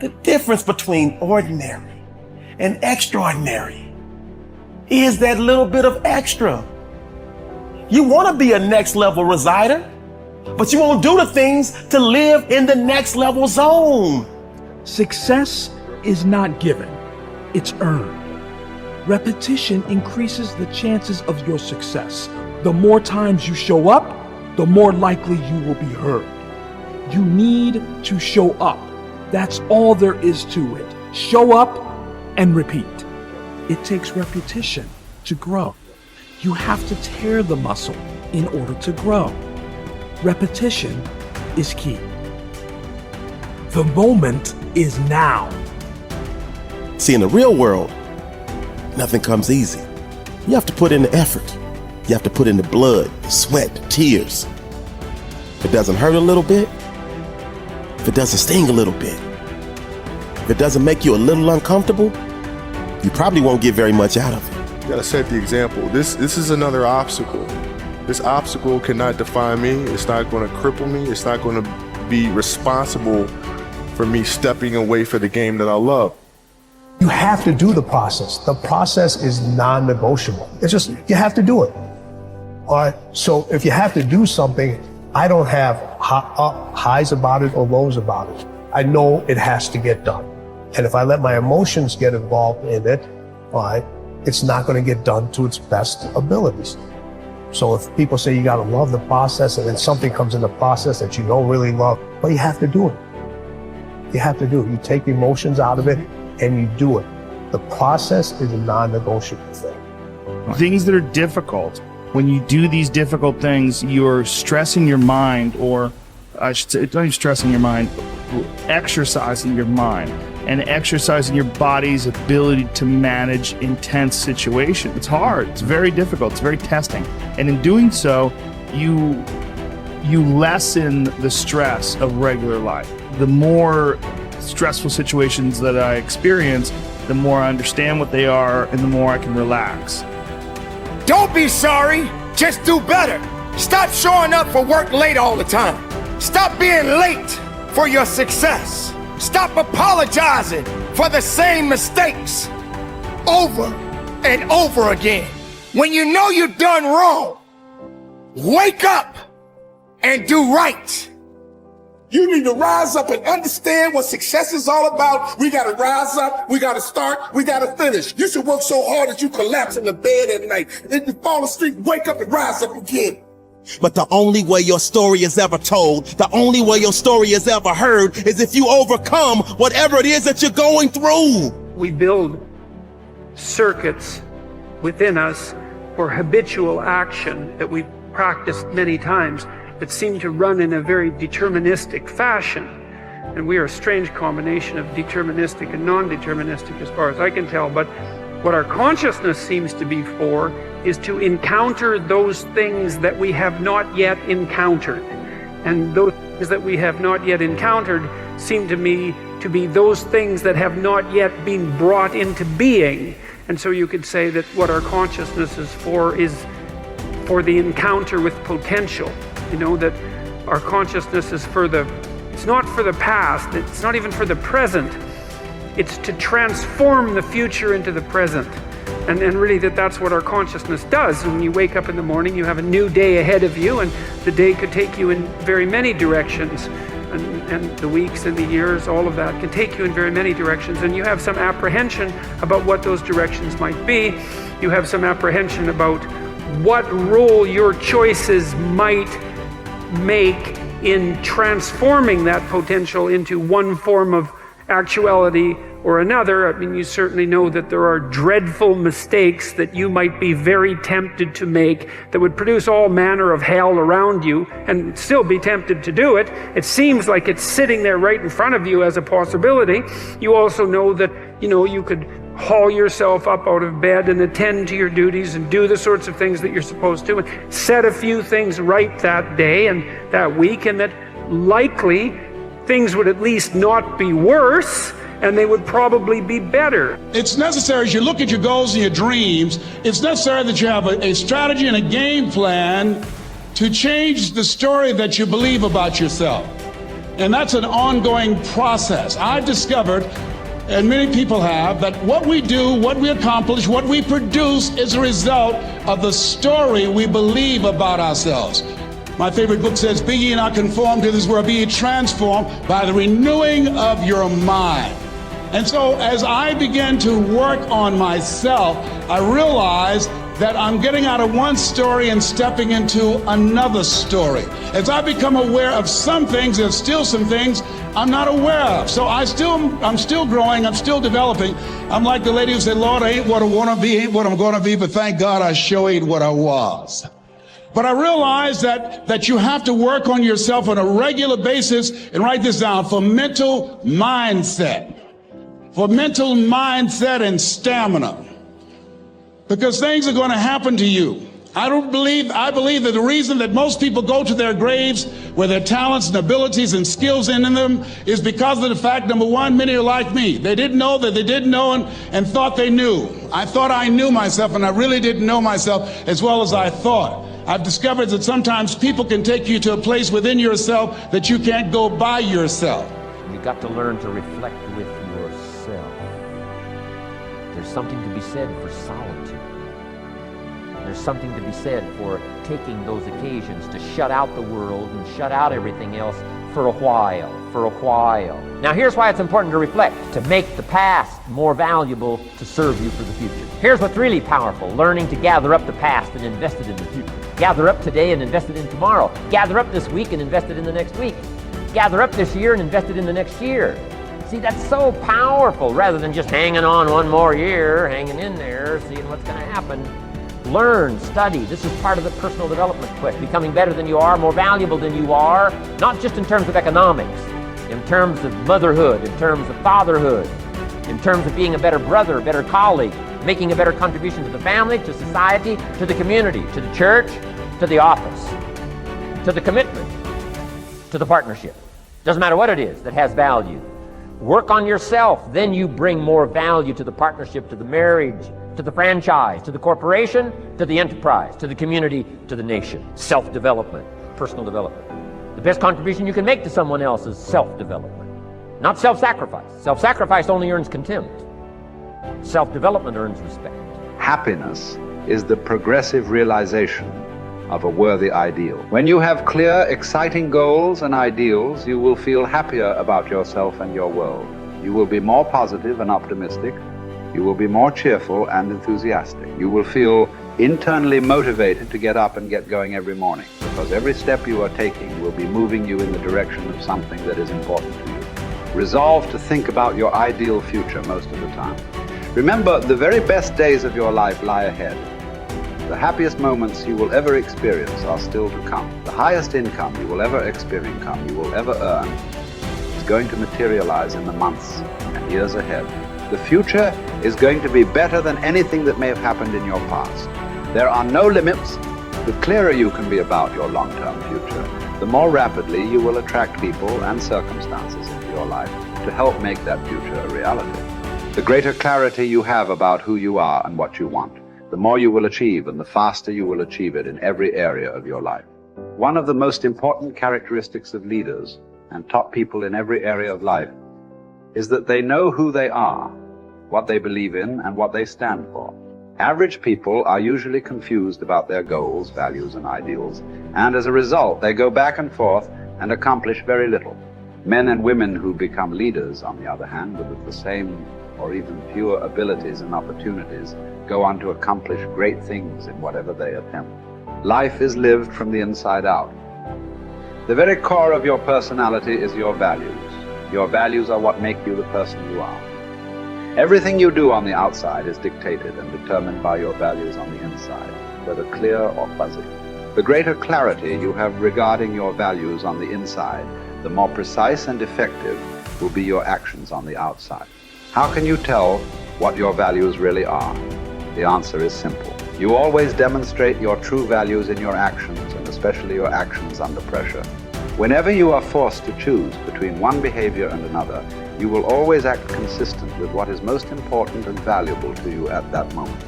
The difference between ordinary and extraordinary is that little bit of extra. You want to be a next level resider, but you won't do the things to live in the next level zone. Success is not given, it's earned. Repetition increases the chances of your success. The more times you show up, the more likely you will be heard. You need to show up. That's all there is to it. Show up and repeat. It takes repetition to grow. You have to tear the muscle in order to grow. Repetition is key. The moment is now. See, in the real world, nothing comes easy. You have to put in the effort. You have to put in the blood, the sweat, the tears. If it doesn't hurt a little bit, if it doesn't sting a little bit, if it doesn't make you a little uncomfortable, you probably won't get very much out of it. You gotta set the example. This is another obstacle. This obstacle cannot define me. It's not gonna cripple me. It's not gonna be responsible for me stepping away for the game that I love. You have to do the process. The process is non-negotiable. It's just, you have to do it. All right, so if you have to do something, I don't have highs about it or lows about it. I know it has to get done. And if I let my emotions get involved in it, all right, it's not going to get done to its best abilities. So if people say you got to love the process and then something comes in the process that you don't really love, well, you have to do it. You have to do it. You take the emotions out of it and you do it. The process is a non-negotiable thing. Things that are difficult, when you do these difficult things, you're stressing your mind, or I should say, not even stressing your mind, exercising your mind and exercising your body's ability to manage intense situations. It's hard, it's very difficult, it's very testing. And in doing so, you lessen the stress of regular life. The more stressful situations that I experience, the more I understand what they are and the more I can relax. Don't be sorry, just do better. Stop showing up for work late all the time. Stop being late for your success. Stop apologizing for the same mistakes over and over again. When you know you've done wrong, wake up and do right. You need to rise up and understand what success is all about. We got to rise up. We got to start. We got to finish. You should work so hard that you collapse in the bed at night. Then you fall asleep, wake up and rise up again. But the only way your story is ever told, the only way your story is ever heard, is if you overcome whatever it is that you're going through. We build circuits within us for habitual action that we've practiced many times that seem to run in a very deterministic fashion. And we are a strange combination of deterministic and non-deterministic as far as I can tell. But what our consciousness seems to be for is to encounter those things that we have not yet encountered. And those things that we have not yet encountered seem to me to be those things that have not yet been brought into being. And so you could say that what our consciousness is for the encounter with potential. You know, that our consciousness is it's not for the past, it's not even for the present. It's to transform the future into the present. And really that's what our consciousness does. When you wake up in the morning, you have a new day ahead of you, and the day could take you in very many directions. And the weeks and the years, all of that can take you in very many directions. And you have some apprehension about what those directions might be. You have some apprehension about what role your choices might make in transforming that potential into one form of actuality or another. I mean, you certainly know that there are dreadful mistakes that you might be very tempted to make that would produce all manner of hell around you and still be tempted to do it. It seems like it's sitting there right in front of you as a possibility. You also know that, you could haul yourself up out of bed and attend to your duties and do the sorts of things that you're supposed to and set a few things right that day and that week, and that likely things would at least not be worse and they would probably be better. It's necessary, as you look at your goals and your dreams, it's necessary that you have a strategy and a game plan to change the story that you believe about yourself. And that's an ongoing process. I've discovered, and many people have, that what we do, what we accomplish, what we produce is a result of the story we believe about ourselves. My favorite book says, "Be ye not conformed to this world, be ye transformed by the renewing of your mind." And so as I began to work on myself, I realized that I'm getting out of one story and stepping into another story. As I become aware of some things, there's still some things I'm not aware of. So I'm still growing, I'm still developing. I'm like the lady who said, "Lord, I ain't what I want to be, ain't what I'm going to be, but thank God I sure ain't what I was." But I realize that you have to work on yourself on a regular basis, and write this down, for mental mindset. For mental mindset and stamina. Because things are going to happen to you. I believe that the reason that most people go to their graves with their talents and abilities and skills in them is because of the fact, number one, many are like me. They didn't know that they didn't know and thought they knew. I thought I knew myself, and I really didn't know myself as well as I thought. I've discovered that sometimes people can take you to a place within yourself that you can't go by yourself. You've got to learn to reflect with yourself. There's something to be said for solitude. There's something to be said for taking those occasions to shut out the world and shut out everything else for a while. Now here's why it's important to reflect, to make the past more valuable to serve you for the future. Here's what's really powerful, learning to gather up the past and invest it in the future. Gather up today and invest it in tomorrow. Gather up this week and invest it in the next week. Gather up this year and invest it in the next year. See, that's so powerful, rather than just hanging on one more year, hanging in there, seeing what's going to happen. Learn, study. This is part of the personal development quest, becoming better than you are, more valuable than you are, not just in terms of economics, in terms of motherhood, in terms of fatherhood, in terms of being a better brother, a better colleague, making a better contribution to the family, to society, to the community, to the church, to the office, to the commitment, to the partnership. Doesn't matter what it is that has value. Work on yourself, then you bring more value to the partnership, to the marriage, to the franchise, to the corporation, to the enterprise, to the community, to the nation. Self-development, personal development. The best contribution you can make to someone else is self-development, not self-sacrifice. Self-sacrifice only earns contempt. Self-development earns respect. Happiness is the progressive realization of a worthy ideal. When you have clear, exciting goals and ideals, you will feel happier about yourself and your world. You will be more positive and optimistic. You will be more cheerful and enthusiastic. You will feel internally motivated to get up and get going every morning, because every step you are taking will be moving you in the direction of something that is important to you. Resolve to think about your ideal future most of the time. Remember, the very best days of your life lie ahead. The happiest moments you will ever experience are still to come. The highest income you will ever you will ever earn, is going to materialize in the months and years ahead. The future is going to be better than anything that may have happened in your past. There are no limits. The clearer you can be about your long-term future, the more rapidly you will attract people and circumstances into your life to help make that future a reality. The greater clarity you have about who you are and what you want, the more you will achieve, and the faster you will achieve it in every area of your life. One of the most important characteristics of leaders and top people in every area of life is that they know who they are, what they believe in, and what they stand for. Average people are usually confused about their goals, values, and ideals, and as a result, they go back and forth and accomplish very little. Men and women who become leaders, on the other hand, with the same or even fewer abilities and opportunities, go on to accomplish great things in whatever they attempt. Life is lived from the inside out. The very core of your personality is your values. Your values are what make you the person you are. Everything you do on the outside is dictated and determined by your values on the inside, whether clear or fuzzy. The greater clarity you have regarding your values on the inside, the more precise and effective will be your actions on the outside. How can you tell what your values really are? The answer is simple. You always demonstrate your true values in your actions, and especially your actions under pressure. Whenever you are forced to choose between one behavior and another, you will always act consistent with what is most important and valuable to you at that moment.